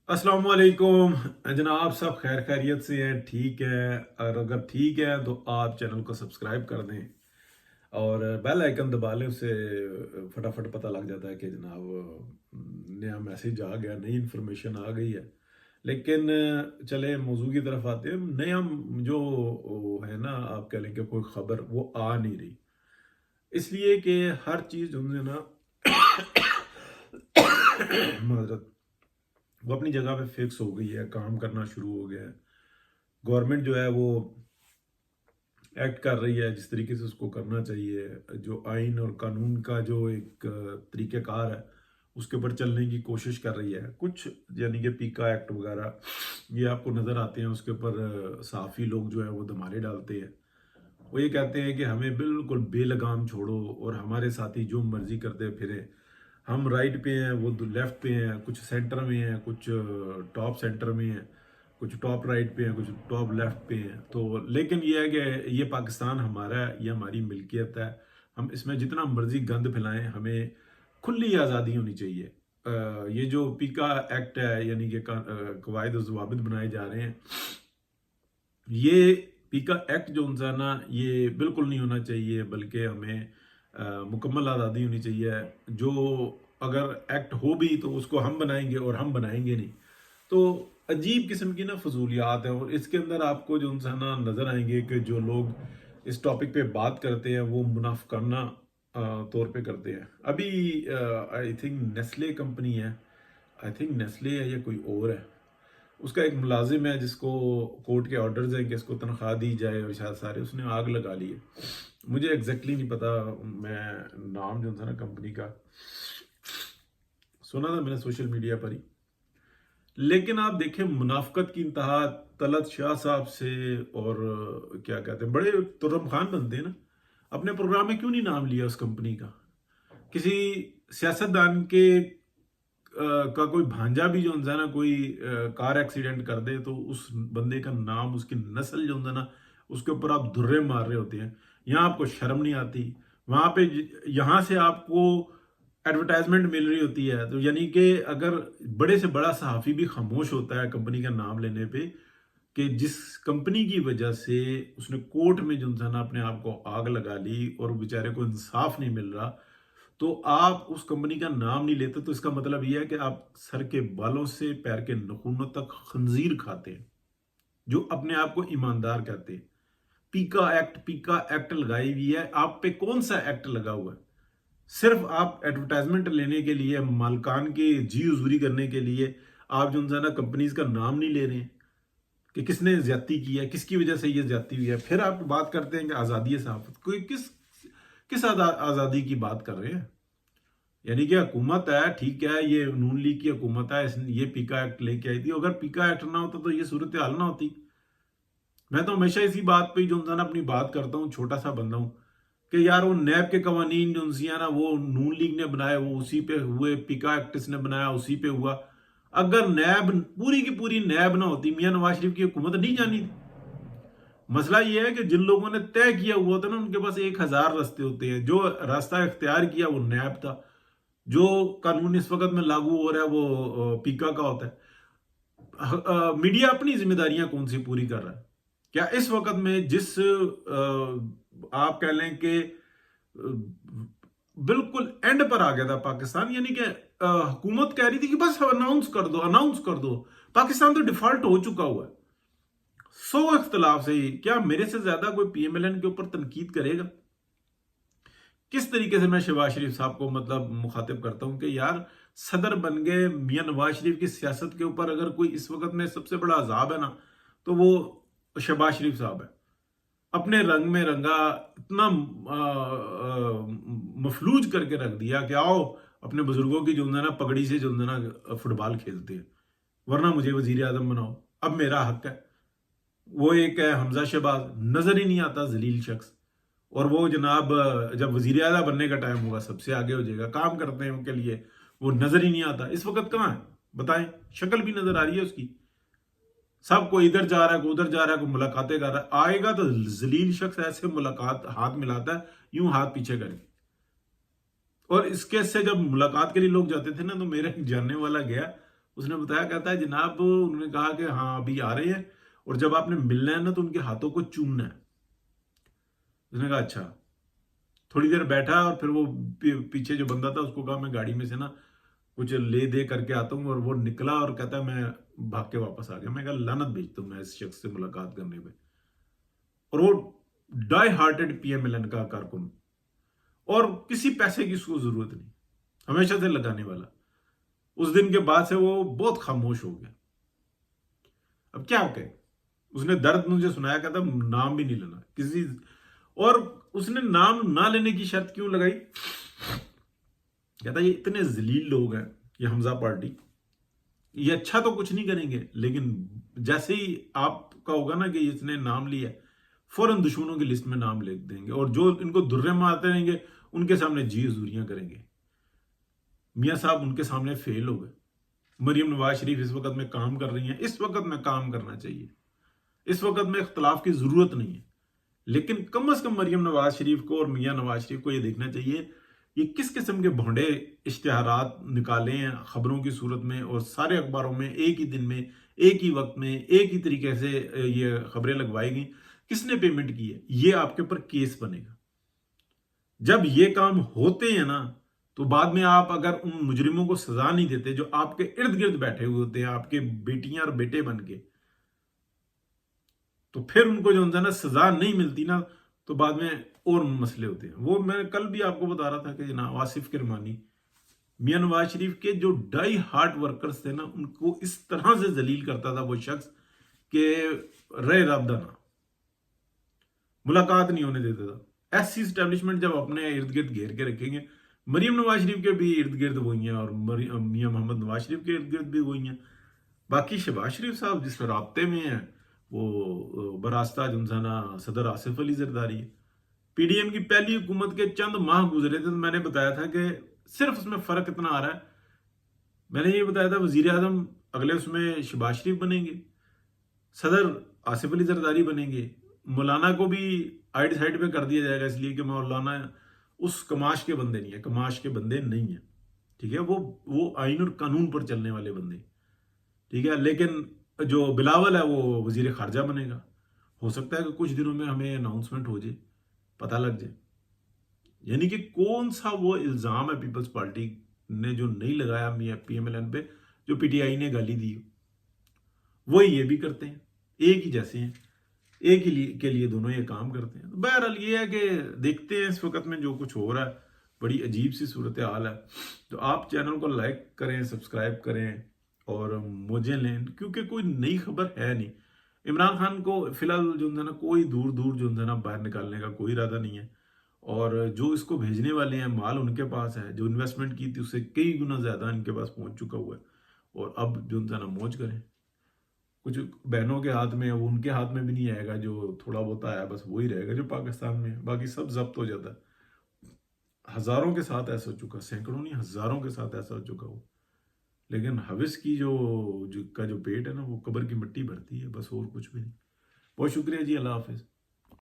अस्सलाम वालेकुम जनाब, सब खैर खैरियत से हैं? ठीक है। और अगर ठीक है तो आप चैनल को सब्सक्राइब कर दें और बेल आइकन दबा लें। उससे फटाफट पता लग जाता है कि जनाब नया मैसेज आ गया, नई इन्फॉर्मेशन आ गई है। लेकिन चले मौजू की तरफ आते हैं। नया जो है ना, आप कह लें कि कोई खबर वो आ नहीं रही, इसलिए कि हर चीज़ उनसे ना माजरत वो अपनी जगह पे फिक्स हो गई है, काम करना शुरू हो गया है। गवर्नमेंट जो है वो एक्ट कर रही है जिस तरीके से उसको करना चाहिए। जो आइन और कानून का जो एक तरीक़ेकार है उसके ऊपर चलने की कोशिश कर रही है। कुछ यानी कि पीका एक्ट वगैरह ये आपको नज़र आते हैं, उसके ऊपर सहाफ़ी लोग जो है वो धमाले डालते हैं। वो ये कहते हैं कि हमें बिल्कुल बेलगाम छोड़ो और हमारे साथी जो मर्जी करते फिरें। हम राइट पे हैं, वो लेफ्ट पे हैं, कुछ सेंटर में हैं, कुछ टॉप सेंटर में हैं, कुछ टॉप राइट पे हैं, कुछ टॉप लेफ्ट पे हैं। तो लेकिन ये है कि ये पाकिस्तान हमारा है, ये हमारी मिल्कियत है। हम इसमें जितना मर्जी गंद फैलाएं, हमें खुली आज़ादी होनी चाहिए। ये जो पीका एक्ट है यानी कि कवायद और ज़वाबित बनाए जा रहे हैं, ये पीका एक्ट जो उनसा ना ये बिल्कुल नहीं होना चाहिए, बल्कि हमें मुकम्मल आज़ादी होनी चाहिए। जो अगर एक्ट हो भी तो उसको हम बनाएंगे और हम बनाएंगे नहीं। तो अजीब किस्म की ना फजूलियात है। और इसके अंदर आपको जो उनसा ना नज़र आएंगे कि जो लोग इस टॉपिक पे बात करते हैं वो मुनाफिकाना तौर पे करते हैं। अभी आई थिंक नेस्ले कंपनी है, आई थिंक नेस्ले है या कोई और है, उसका एक मुलाजिम है जिसको कोर्ट के ऑर्डर्स हैं कि इसको तनख्वाह दी जाए और शायद सारे उसने आग लगा ली है। मुझे एग्जैक्टली नहीं पता, मैं नाम जो था ना कंपनी का सुना था मैंने सोशल मीडिया पर ही। लेकिन आप देखें मुनाफकत की इंतहा तलत शाह साहब से, और क्या कहते हैं, बड़े तुर्रम खान बनते हैं ना, अपने प्रोग्राम में क्यों नहीं नाम लिया उस कंपनी का? किसी सियासतदान के का कोई भांजा भी जो है ना कोई कार एक्सीडेंट कर दे तो उस बंदे का नाम, उसकी नस्ल जो है ना उसके ऊपर आप धुर्रे मार रहे होते हैं। यहाँ आपको शर्म नहीं आती। वहां पे यहाँ से आपको एडवर्टाइजमेंट मिल रही होती है। तो यानी कि अगर बड़े से बड़ा सहाफी भी खामोश होता है कंपनी का नाम लेने पे, कि जिस कंपनी की वजह से उसने कोर्ट में जो है ना अपने आप को आग लगा ली और बेचारे को इंसाफ नहीं मिल रहा, तो आप उस कंपनी का नाम नहीं लेते, तो इसका मतलब यह है कि आप सर के बालों से पैर के नखूनों तक खंजीर खाते हैं, जो अपने आप को ईमानदार कहते हैं। पीका एक्ट लगाई हुई है। आप पे कौन सा एक्ट लगा हुआ है? सिर्फ आप एडवर्टाइजमेंट लेने के लिए, मालकान के जी हुजूरी करने के लिए आप जो है ना कंपनीज का नाम नहीं ले रहे हैं कि किसने ज्यादती की है, किसकी वजह से ये ज्यादती हुई है। फिर आप बात करते हैं कि आज़ादी सहाफत, कोई किस किस आज़ादी की बात कर रहे हैं? यानी कि हुकूमत है, ठीक है, ये नून लीग की हुकूमत है, ये पीका एक्ट लेके आई थी। अगर पीका एक्ट ना होता तो ये सूरत हाल ना होती। मैं तो हमेशा इसी बात पे जो है ना अपनी बात करता हूँ, छोटा सा बंदा हूँ, कि यार वो नैब के कवानीन जो है ना वो नून लीग ने बनाए, वो उसी पे हुए। पीका एक्ट इसने बनाया, उसी पे हुआ। अगर नैब पूरी की पूरी नैब ना होती, मियां नवाज शरीफ की हुकूमत नहीं जानी थी। मसला ये है कि जिन लोगों ने तय किया हुआ था ना, उनके पास 1000 रास्ते होते हैं। जो रास्ता इख्तियार किया वो नैब था। जो कानून इस वक्त में लागू हो रहा है वो पीका का होता है। मीडिया अपनी जिम्मेदारियां कौन सी पूरी कर रहा है? क्या इस वक्त में जिस आप कह लें कि बिल्कुल एंड पर आ गया था पाकिस्तान, यानी कि हुकूमत कह रही थी कि बस अनाउंस कर दो, अनाउंस कर दो। पाकिस्तान तो डिफॉल्ट हो चुका हुआ है। 100 इख्तलाफ से ही क्या मेरे से ज्यादा कोई पीएमएलएन के ऊपर तनकीद करेगा? किस तरीके से मैं शहबाज शरीफ साहब को मतलब मुखातिब करता हूं कि यार सदर बन गए, मियां नवाज शरीफ की सियासत के ऊपर अगर कोई इस वक्त में सबसे बड़ा अजाब है ना तो वो शहबाज शरीफ साहब है। अपने रंग में रंगा, इतना मफलूज करके रख दिया कि आओ अपने बुजुर्गों की जो है ना पगड़ी से जो है ना फुटबॉल खेलते हैं, वरना मुझे वजीर आजम बनाओ, अब मेरा हक है। वो एक है हमजा शहबाज, नजर ही नहीं आता जलील शख्स। और वो जनाब जब वजीर आला बनने का टाइम होगा सबसे आगे हो जाएगा, काम करते हैं उनके लिए, वो नजर ही नहीं आता। इस वक्त कहाँ है बताएं? शक्ल भी नजर आ रही है उसकी। सब कोई इधर जा रहा है, कोई उधर जा रहा है, कोई मुलाकातें कर रहा है। आएगा तो जलील शख्स ऐसे मुलाकात हाथ मिलाता है, यूं हाथ पीछे करके। और इसके से जब मुलाकात के लिए लोग जाते थे ना, तो मेरा एक जानने वाला गया, اس نے بتایا، کہتا ہے جناب انہوں نے کہا کہ ہاں ابھی آ رہے ہیں اور جب آپ نے ملنا ہے نا تو ان کے ہاتھوں کو چومنا ہے. اس نے کہا اچھا. تھوڑی دیر بیٹھا اور پھر وہ پیچھے جو بندہ تھا اس کو کہا میں گاڑی میں سے نا کچھ لے دے کر کے آتا ہوں، اور وہ نکلا اور کہتا ہے میں بھاگ کے واپس آ گیا. میں کہا لعنت بھیجتا ہوں میں اس شخص سے ملاقات کرنے پہ. اور وہ die hearted P M L N کا کارکن اور کسی پیسے کی اس کو ضرورت نہیں، ہمیشہ سے لگانے والا. اس دن کے بعد سے وہ بہت خاموش ہو گیا. اب کیا کہ اس نے درد مجھے سنایا، کہتا نام بھی نہیں لینا کسی. اور اس نے نام نہ لینے کی شرط کیوں لگائی؟ کہتا یہ اتنے ذلیل لوگ ہیں یہ حمزہ پارٹی، یہ اچھا تو کچھ نہیں کریں گے، لیکن جیسے ہی آپ کا ہوگا نا کہ اس نے نام لیا فوراً دشمنوں کی لسٹ میں نام لکھ دیں گے، اور جو ان کو درے مارتے رہیں گے ان کے سامنے جی حضوریاں کریں گے. میاں صاحب ان کے سامنے فیل ہو گئے. مریم نواز شریف اس وقت میں کام کر رہی ہیں، اس وقت میں کام کرنا چاہیے، اس وقت میں اختلاف کی ضرورت نہیں ہے، لیکن کم از کم مریم نواز شریف کو اور میاں نواز شریف کو یہ دیکھنا چاہیے یہ کس قسم کے بھونڈے اشتہارات نکالے ہیں خبروں کی صورت میں، اور سارے اخباروں میں ایک ہی دن میں ایک ہی وقت میں ایک ہی طریقے سے یہ خبریں لگوائی گئیں. کس نے پیمنٹ کی ہے؟ یہ آپ کے اوپر کیس بنے گا. جب یہ کام ہوتے ہیں نا تو بعد میں آپ اگر ان مجرموں کو سزا نہیں دیتے جو آپ کے ارد گرد بیٹھے ہوئے ہوتے ہیں آپ کے بیٹیاں اور بیٹے بن کے، تو پھر ان کو جو ہے نا سزا نہیں ملتی نا تو بعد میں اور مسئلے ہوتے ہیں. وہ میں کل بھی آپ کو بتا رہا تھا کہ جناب آصف کرمانی میاں نواز شریف کے جو ڈائی ہارٹ ورکرز تھے نا ان کو اس طرح سے ذلیل کرتا تھا وہ شخص کہ رہ رابطہ نہ ملاقات نہیں ہونے دیتا تھا. ایسی اسٹیبلشمنٹ جب اپنے ارد گرد گھیر کے رکھیں گے، مریم نواز شریف کے بھی ارد گرد وہی ہیں اور میاں محمد نواز شریف کے ارد گرد بھی وہی ہیں. باقی شہباز شریف صاحب جس رابطے میں ہیں وہ براستہ جنسانہ صدر آصف علی زرداری ہے. پی ڈی ایم کی پہلی حکومت کے چند ماہ گزرے تھے تو میں نے بتایا تھا کہ صرف اس میں فرق اتنا آ رہا ہے. میں نے یہ بتایا تھا وزیر اعظم اگلے اس میں شہباز شریف بنیں گے، صدر آصف علی زرداری بنیں گے، مولانا کو بھی آئیڈ سائڈ پہ کر دیا جائے گا اس لیے کہ مولانا اس کماش کے بندے نہیں ہیں، کماش کے بندے نہیں ہیں، ٹھیک ہے، وہ آئین اور قانون پر چلنے والے بندے، ٹھیک ہے. لیکن جو بلاول ہے وہ وزیر خارجہ بنے گا. ہو سکتا ہے کہ کچھ دنوں میں ہمیں اناؤنسمنٹ ہو جائے، پتہ لگ جائے. یعنی کہ کون سا وہ الزام ہے پیپلز پارٹی نے جو نہیں لگایا پی ایم ایل این پہ، جو پی ٹی آئی نے گالی دی، وہی یہ بھی کرتے ہیں، ایک ہی جیسے ہیں، ایک ہی کے لیے دونوں یہ کام کرتے ہیں. بہرحال یہ ہے کہ دیکھتے ہیں اس وقت میں جو کچھ ہو رہا ہے، بڑی عجیب سی صورتحال ہے. تو آپ چینل کو لائک کریں، سبسکرائب کریں اور موجیں لیں، کیونکہ کوئی نئی خبر ہے نہیں. عمران خان کو فی الحال جو ہے نا کوئی دور دور جو ہے نا باہر نکالنے کا کوئی ارادہ نہیں ہے، اور جو اس کو بھیجنے والے ہیں مال ان کے پاس ہے، جو انویسٹمنٹ کی تھی اس سے کئی گنا زیادہ ان کے پاس پہنچ چکا ہوا ہے. اور اب جو ہے نا موج کریں. کچھ بہنوں کے ہاتھ میں، وہ ان کے ہاتھ میں بھی نہیں آئے گا، جو تھوڑا بہت آیا بس وہی رہے گا جو پاکستان میں ہے، باقی سب ضبط ہو جاتا ہے. ہزاروں کے ساتھ ایسا ہو چکا، سینکڑوں نہیں ہزاروں کے ساتھ ایسا ہو چکا ہو. لیکن حوث کی جو پیٹ ہے نا وہ قبر کی مٹی بھرتی ہے، بس اور کچھ بھی نہیں. بہت شکریہ جی، اللہ حافظ.